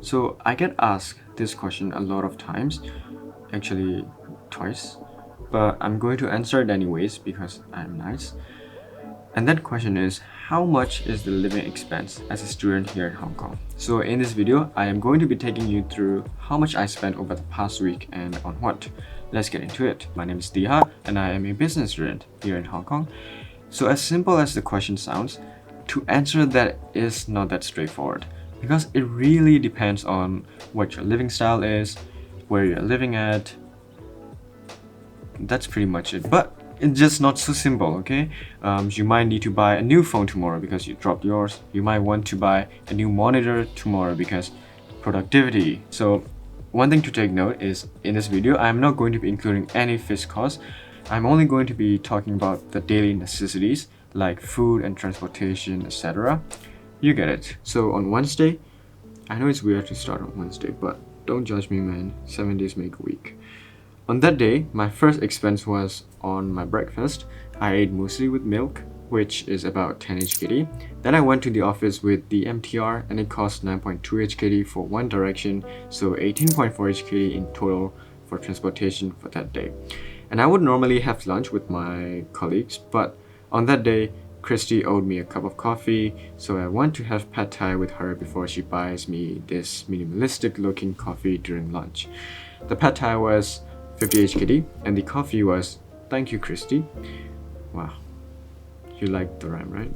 So I get asked this question a lot of times, actually twice, but I'm going to answer it anyways because I'm nice. And that question is, how much is the living expense as a student here in Hong Kong? So in this video, I am going to be taking you through how much I spent over the past week and on what. Let's get into it. My name is Diha and I am a business student here in Hong Kong. So as simple as the question sounds, to answer that is not that straightforward because it really depends on what your living style is, where you're living at. That's pretty much it. But it's just not so simple, okay? You might need to buy a new phone tomorrow because you dropped yours. You might want to buy a new monitor tomorrow because productivity. So one thing to take note is in this video, I'm not going to be including any fixed costs. I'm only going to be talking about the daily necessities like food and transportation, etc. You get it. So on Wednesday, I know it's weird to start on Wednesday, but don't judge me, man. 7 days make a week. On that day, my first expense was on my breakfast. I ate mostly with milk, which is about 10 HKD. Then I went to the office with the MTR and it cost 9.2 HKD for one direction, so 18.4 HKD in total for transportation for that day. And I would normally have lunch with my colleagues, but on that day, Christy owed me a cup of coffee, so I went to have pad thai with her before she buys me this minimalistic looking coffee during lunch. The pad thai was 50 HKD and the coffee was thank you Christy. Wow, you like the rhyme, right?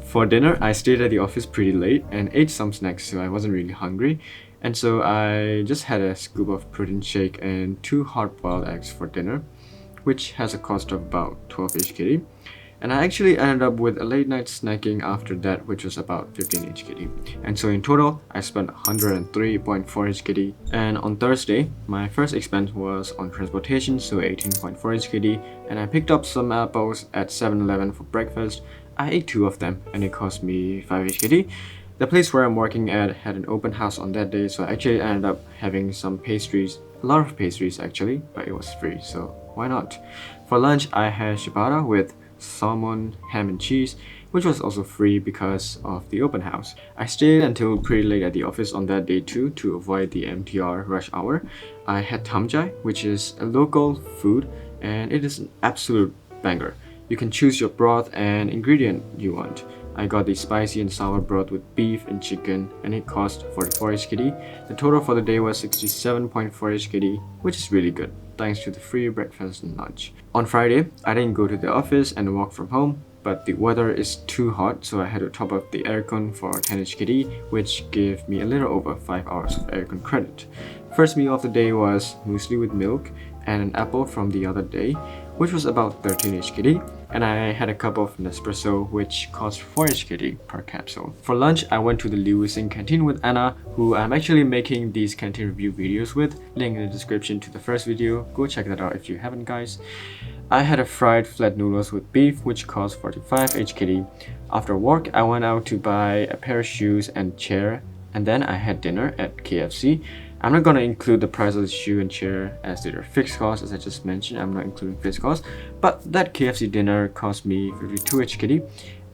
For dinner, I stayed at the office pretty late and ate some snacks, so I wasn't really hungry. And so I just had a scoop of protein shake and 2 hard-boiled eggs for dinner, which has a cost of about 12 HKD. And I actually ended up with a late night snacking after that, which was about 15 HKD. And so in total, I spent 103.4 HKD. And on Thursday, my first expense was on transportation, so 18.4 HKD. And I picked up some apples at 7-Eleven for breakfast. I ate 2 of them and it cost me 5 HKD. The place where I'm working at had an open house on that day, so I actually ended up having some pastries. A lot of pastries actually, but it was free, so why not? For lunch, I had ciabatta with salmon, ham and cheese, which was also free because of the open house. I stayed until pretty late at the office on that day too to avoid the MTR rush hour. I had tam jai, which is a local food and it is an absolute banger. You can choose your broth and ingredient you want. I got the spicy and sour broth with beef and chicken and it cost 44 HKD. The total for the day was 67.4 HKD, which is really good, thanks to the free breakfast and lunch. On Friday, I didn't go to the office and work from home, but the weather is too hot, so I had to top up the aircon for 10 HKD, which gave me a little over 5 hours of aircon credit. First meal of the day was muesli with milk and an apple from the other day, which was about 13 HKD, and I had a cup of Nespresso, which cost 4 HKD per capsule. For lunch, I went to the Lewis Inn canteen with Anna, who I'm actually making these canteen review videos with. Link in the description to the first video. Go check that out if you haven't, guys. I had a fried flat noodles with beef, which cost 45 HKD. After work, I went out to buy a pair of shoes and chair, and then I had dinner at KFC. I'm not gonna include the price of the shoe and chair as they are fixed costs, as I just mentioned. I'm not including fixed costs, but that KFC dinner cost me 52 HKD.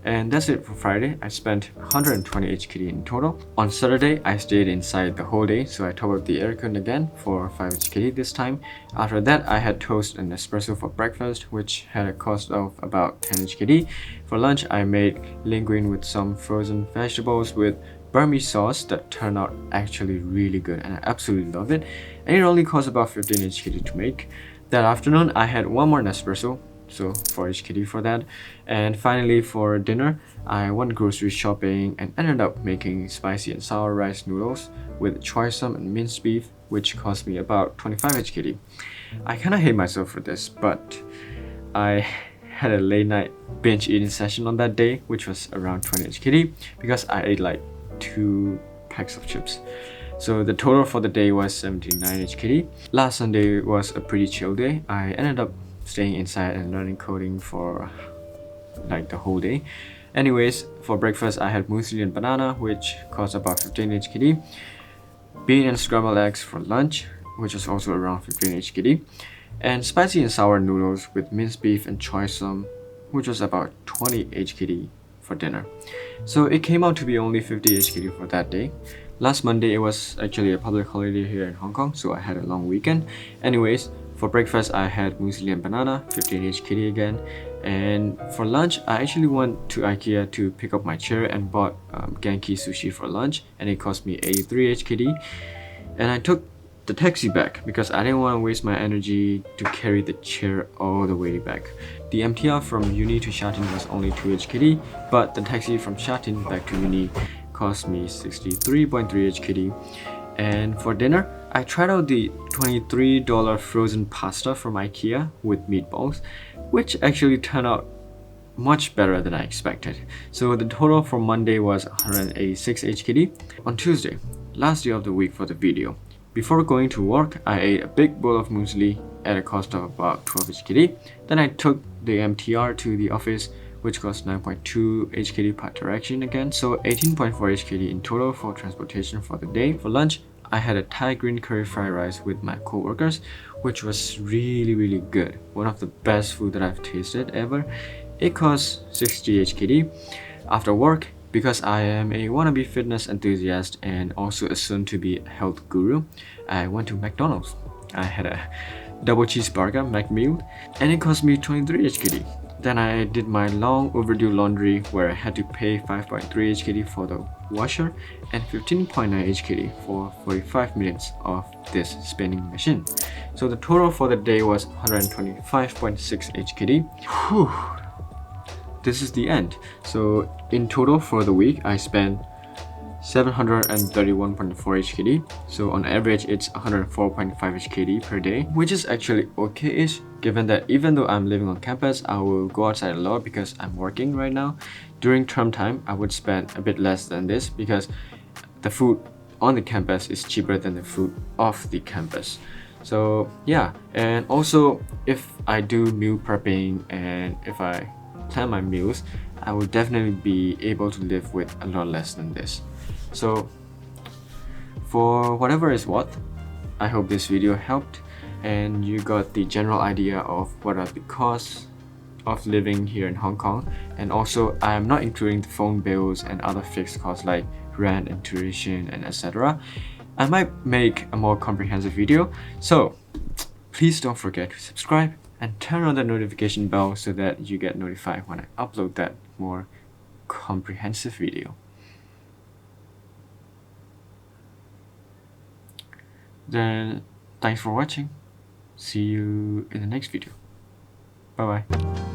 And that's it for Friday. I spent 120 HKD in total. On Saturday, I stayed inside the whole day, so I topped up the aircon again for 5 HKD this time. After that, I had toast and espresso for breakfast, which had a cost of about 10 HKD. For lunch, I made linguine with some frozen vegetables with Burmese sauce that turned out actually really good and I absolutely love it, and it only cost about 15 HKD to make. That afternoon I had one more Nespresso, so 4 HKD for that. And finally for dinner, I went grocery shopping and ended up making spicy and sour rice noodles with choy sum and minced beef, which cost me about 25 HKD. I kinda hate myself for this, but I had a late night binge eating session on that day, which was around 20 HKD because I ate like 2 packs of chips. So the total for the day was 79 HKD. Last Sunday was a pretty chill day. I ended up staying inside and learning coding for like the whole day. Anyways, for breakfast I had muesli and banana, which cost about 15 HKD. Bean and scrambled eggs for lunch, which was also around 15 HKD. And spicy and sour noodles with minced beef and choy sum, which was about 20 HKD for dinner. So it came out to be only 50 HKD for that day. Last Monday, it was actually a public holiday here in Hong Kong, so I had a long weekend. Anyways, for breakfast, I had muesli and banana, 15 HKD again. And for lunch, I actually went to IKEA to pick up my chair and bought Genki sushi for lunch, and it cost me 83 HKD. And I took the taxi back because I didn't want to waste my energy to carry the chair all the way back. The MTR from uni to Sha Tin was only 2 HKD, but the taxi from Sha Tin back to uni cost me 63.3 HKD. And for dinner, I tried out the $23 frozen pasta from IKEA with meatballs, which actually turned out much better than I expected. So the total for Monday was 186 HKD. On Tuesday, last day of the week for the video, before going to work, I ate a big bowl of muesli at a cost of about 12 HKD. Then I took the MTR to the office, which cost 9.2 HKD per direction again, so 18.4 HKD in total for transportation for the day. For lunch, I had a Thai green curry fried rice with my co-workers, which was really good. One of the best food that I've tasted ever. It cost 60 HKD. After work, because I am a wannabe fitness enthusiast and also a soon-to-be health guru, I went to McDonald's. I had a double cheeseburger McMeal, and it cost me 23 HKD. Then I did my long overdue laundry where I had to pay 5.3 HKD for the washer and 15.9 HKD for 45 minutes of this spinning machine. So the total for the day was 125.6 HKD. Whew. This is the end. So in total for the week, I spent 731.4 HKD. So on average, it's 104.5 HKD per day, which is actually okay-ish, given that even though I'm living on campus, I will go outside a lot because I'm working right now. During term time, I would spend a bit less than this because the food on the campus is cheaper than the food off the campus. So yeah, and also if I do meal prepping and if I plan my meals, I will definitely be able to live with a lot less than this. So for whatever it's worth, I hope this video helped and you got the general idea of what are the costs of living here in Hong Kong. And also I am not including the phone bills and other fixed costs like rent and tuition and etc. I might make a more comprehensive video, so please don't forget to subscribe and turn on the notification bell so that you get notified when I upload that more comprehensive video. Then thanks for watching. See you in the next video. Bye bye.